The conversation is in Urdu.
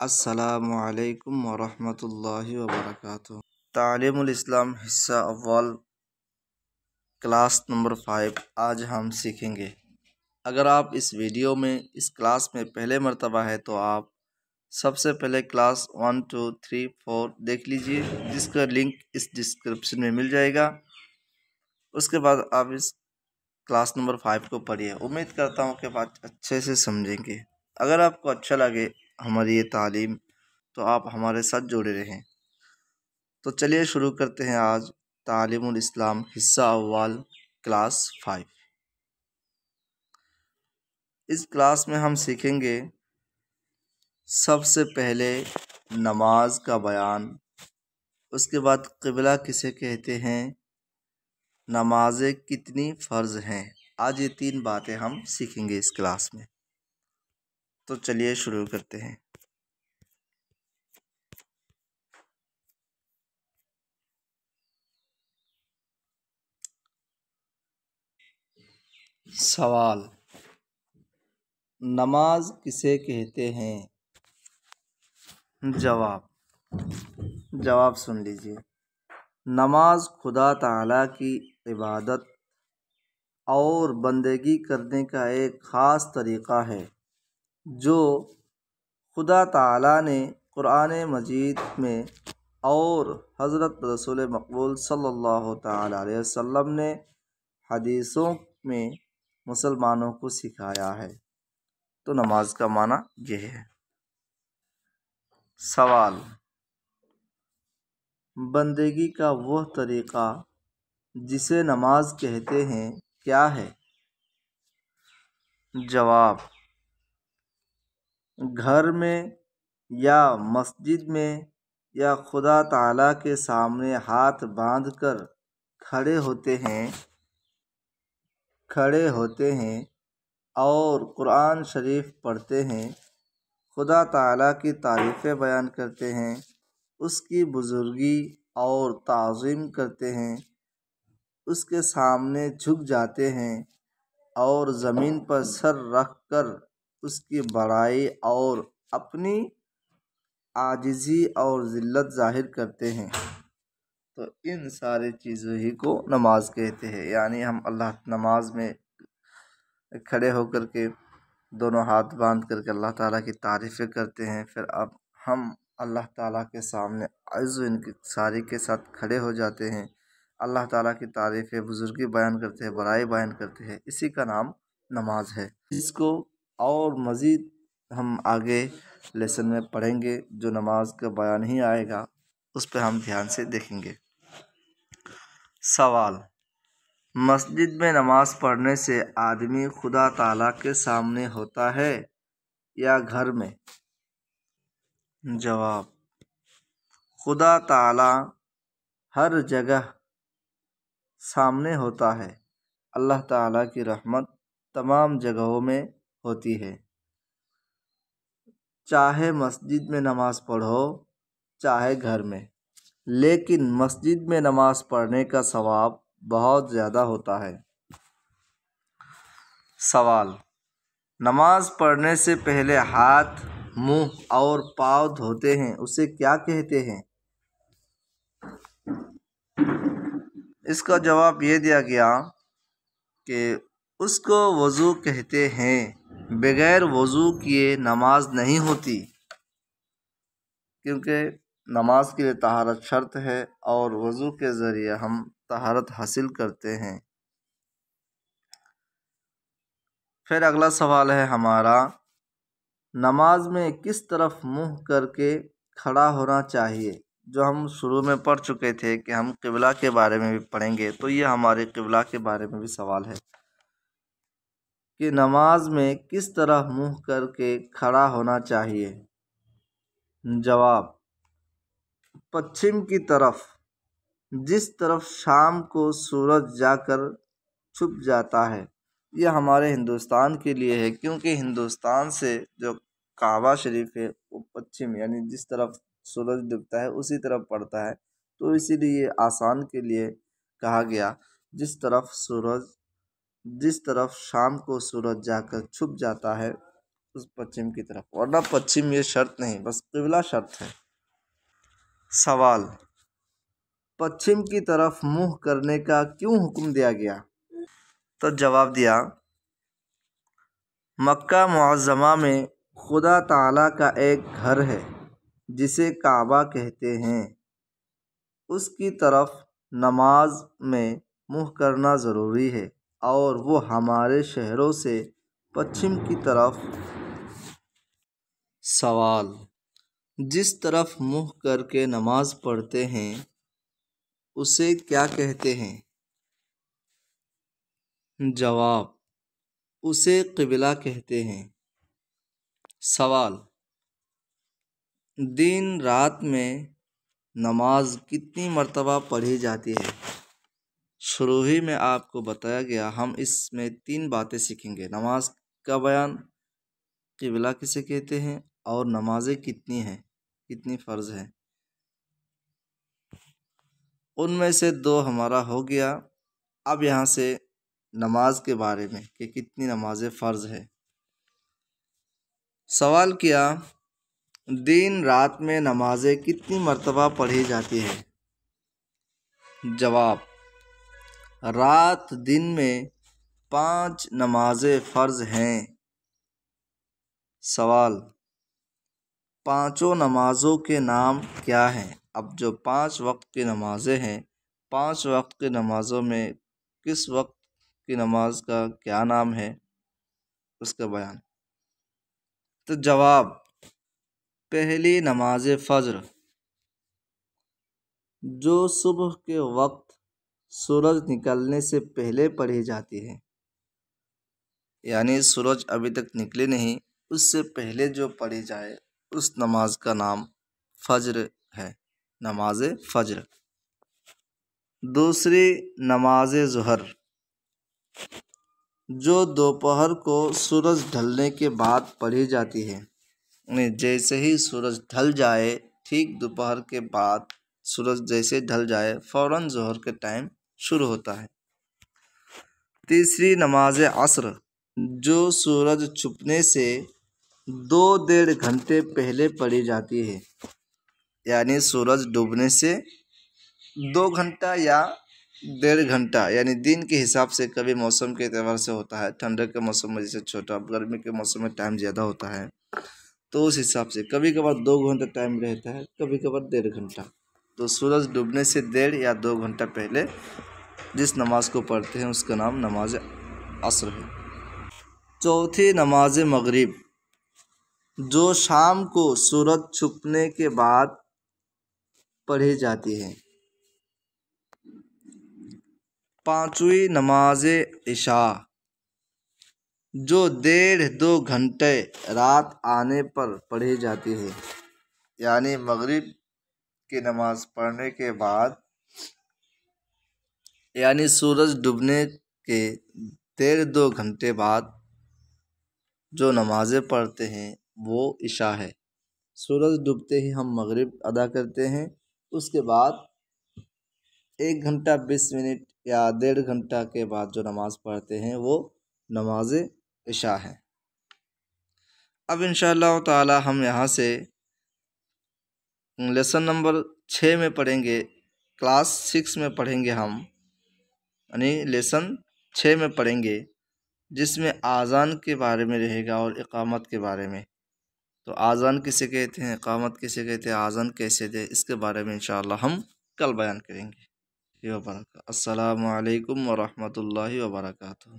السلام علیکم ورحمۃ اللہ وبرکاتہ۔ تعلیم الاسلام حصہ اول کلاس نمبر 5 آج ہم سیکھیں گے۔ اگر آپ اس ویڈیو میں اس کلاس میں پہلے مرتبہ ہے تو آپ سب سے پہلے کلاس 1 2 3 4 دیکھ لیجئے، جس کا لنک اس ڈسکرپشن میں مل جائے گا۔ اس کے بعد آپ اس کلاس نمبر 5 کو پڑھیے۔ امید کرتا ہوں کہ بات اچھے سے سمجھیں گے۔ اگر آپ کو اچھا لگے ہماری یہ تعلیم تو آپ ہمارے ساتھ جڑے رہیں۔ تو چلیے شروع کرتے ہیں آج تعلیم الاسلام حصہ اول کلاس 5۔ اس کلاس میں ہم سیکھیں گے سب سے پہلے نماز کا بیان، اس کے بعد قبلہ کسے کہتے ہیں، نمازیں کتنی فرض ہیں۔ آج یہ 3 باتیں ہم سیکھیں گے اس کلاس میں۔ تو چلیے شروع کرتے ہیں۔ سوال: نماز کسے کہتے ہیں؟ جواب سن لیجیے۔ نماز خدا تعالیٰ کی عبادت اور بندگی کرنے کا ایک خاص طریقہ ہے جو خدا تعالیٰ نے قرآن مجید میں اور حضرت رسول مقبول صلی اللہ تعالیٰ علیہ وسلم نے حدیثوں میں مسلمانوں کو سکھایا ہے۔ تو نماز کا معنی یہ ہے۔ سوال: بندگی کا وہ طریقہ جسے نماز کہتے ہیں کیا ہے؟ جواب: گھر میں یا مسجد میں یا خدا تعالیٰ کے سامنے ہاتھ باندھ کر کھڑے ہوتے ہیں اور قرآن شریف پڑھتے ہیں، خدا تعالیٰ کی تعریفیں بیان کرتے ہیں، اس کی بزرگی اور تعظیم کرتے ہیں، اس کے سامنے جھک جاتے ہیں اور زمین پر سر رکھ کر اس کی بڑائی اور اپنی عاجزی اور ذلت ظاہر کرتے ہیں، تو ان ساری چیزوں ہی کو نماز کہتے ہیں۔ یعنی ہم نماز میں کھڑے ہو کر کے دونوں ہاتھ باندھ کر کے اللہ تعالیٰ کی تعریفیں کرتے ہیں، پھر اب ہم اللہ تعالیٰ کے سامنے عجز و انکساری کے ساتھ کھڑے ہو جاتے ہیں، اللہ تعالیٰ کی تعریفیں بزرگی بیان کرتے ہیں، بڑائی بیان کرتے ہیں، اسی کا نام نماز ہے۔ اس کو اور مزید ہم آگے لیسن میں پڑھیں گے، جو نماز کا بیان ہی آئے گا اس پہ ہم دھیان سے دیکھیں گے۔ سوال: مسجد میں نماز پڑھنے سے آدمی خدا تعالیٰ کے سامنے ہوتا ہے یا گھر میں؟ جواب: خدا تعالیٰ ہر جگہ سامنے ہوتا ہے۔ اللہ تعالیٰ کی رحمت تمام جگہوں میں ہوتی ہے، چاہے مسجد میں نماز پڑھو چاہے گھر میں، لیکن مسجد میں نماز پڑھنے کا ثواب بہت زیادہ ہوتا ہے۔ سوال: نماز پڑھنے سے پہلے ہاتھ، منہ اور پاؤں دھوتے ہیں، اسے کیا کہتے ہیں؟ اس کا جواب یہ دیا گیا کہ اس کو وضو کہتے ہیں۔ بغیر وضو کیے نماز نہیں ہوتی، کیونکہ نماز کے لیے طہارت شرط ہے اور وضو کے ذریعے ہم طہارت حاصل کرتے ہیں۔ پھر اگلا سوال ہے ہمارا، نماز میں کس طرف منہ کر کے کھڑا ہونا چاہیے؟ جو ہم شروع میں پڑھ چکے تھے کہ ہم قبلہ کے بارے میں بھی پڑھیں گے، تو یہ ہمارے قبلہ کے بارے میں بھی سوال ہے کہ نماز میں کس طرح منہ کر کے کھڑا ہونا چاہیے۔ جواب: پچھم کی طرف، جس طرف شام کو سورج جا کر چھپ جاتا ہے۔ یہ ہمارے ہندوستان کے لیے ہے، کیونکہ ہندوستان سے جو کعبہ شریف ہے وہ پچھم یعنی جس طرف سورج ڈوبتا ہے اسی طرف پڑتا ہے، تو اسی لیے آسان کے لیے کہا گیا جس طرف شام کو سورج جا کر چھپ جاتا ہے اس پچھم کی طرف، ورنہ پچھم یہ شرط نہیں، بس قبلہ شرط ہے۔ سوال: پچھم کی طرف منہ کرنے کا کیوں حکم دیا گیا؟ تو جواب دیا، مکہ معظمہ میں خدا تعالیٰ کا ایک گھر ہے جسے کعبہ کہتے ہیں، اس کی طرف نماز میں منہ کرنا ضروری ہے، اور وہ ہمارے شہروں سے پچھم کی طرف۔ سوال: جس طرف منہ کر کے نماز پڑھتے ہیں اسے کیا کہتے ہیں؟ جواب: اسے قبلہ کہتے ہیں۔ سوال: دن رات میں نماز کتنی مرتبہ پڑھی جاتی ہے؟ شروع ہی میں آپ کو بتایا گیا، ہم اس میں 3 باتیں سیکھیں گے: نماز کا بیان، قبلہ کسے کہتے ہیں، اور نمازیں کتنی ہیں، کتنی فرض ہیں۔ ان میں سے 2 ہمارا ہو گیا۔ اب یہاں سے نماز کے بارے میں کہ کتنی نمازیں فرض ہے۔ سوال کیا، دن رات میں نمازیں کتنی مرتبہ پڑھی جاتی ہے؟ جواب: رات دن میں 5 نمازیں فرض ہیں۔ سوال: 5 نمازوں کے نام کیا ہیں؟ اب جو 5 وقت کی نمازیں ہیں، 5 وقت کی نمازوں میں کس وقت کی نماز کا کیا نام ہے، اس کا بیان۔ تو جواب: پہلی نماز فجر، جو صبح کے وقت سورج نکلنے سے پہلے پڑھی جاتی ہے، یعنی سورج ابھی تک نکلے نہیں، اس سے پہلے جو پڑھی جائے اس نماز کا نام فجر ہے، نماز فجر۔ دوسری نماز ظہر، جو دوپہر کو سورج ڈھلنے کے بعد پڑھی جاتی ہے، جیسے ہی سورج ڈھل جائے، ٹھیک دوپہر کے بعد سورج جیسے ڈھل جائے فوراً ظہر کے ٹائم شروع ہوتا ہے۔ تیسری نماز عصر، جو سورج چھپنے سے 2-1.5 گھنٹے پہلے پڑھی جاتی ہے، یعنی سورج ڈوبنے سے 2 گھنٹہ یا 1.5 گھنٹہ، یعنی دن کے حساب سے، کبھی موسم کے اعتبار سے ہوتا ہے، ٹھنڈے کے موسم میں جیسے چھوٹا، گرمی کے موسم میں ٹائم زیادہ ہوتا ہے، تو اس حساب سے کبھی کبھار 2 گھنٹہ ٹائم رہتا ہے، کبھی کبھار 1.5 گھنٹہ۔ تو سورج ڈوبنے سے 1.5 یا 2 گھنٹہ پہلے جس نماز کو پڑھتے ہیں اس کا نام نماز عصر ہے۔ چوتھی نماز مغرب، جو شام کو سورج چھپنے کے بعد پڑھی جاتی ہے۔ پانچویں نماز عشاء، جو 1.5-2 گھنٹے رات آنے پر پڑھی جاتی ہے، یعنی مغرب کی نماز پڑھنے کے بعد، یعنی سورج ڈوبنے کے 1.5-2 گھنٹے بعد جو نمازیں پڑھتے ہیں وہ عشاء ہے۔ سورج ڈوبتے ہی ہم مغرب ادا کرتے ہیں، اس کے بعد 1 گھنٹہ 20 منٹ یا 1.5 گھنٹہ کے بعد جو نماز پڑھتے ہیں وہ نماز عشاء ہے۔ اب انشاءاللہ تعالی ہم یہاں سے لیسن نمبر 6 میں پڑھیں گے، کلاس 6 میں پڑھیں گے ہم، یعنی لیسن 6 میں پڑھیں گے، جس میں اذان کے بارے میں رہے گا اور اقامت کے بارے میں۔ تو اذان کسے کہتے ہیں، اقامت کسے کہتے ہیں، اذان کیسے دے، اس کے بارے میں انشاءاللہ ہم کل بیان کریں گے۔ السلام علیکم ورحمۃ اللہ وبرکاتہ۔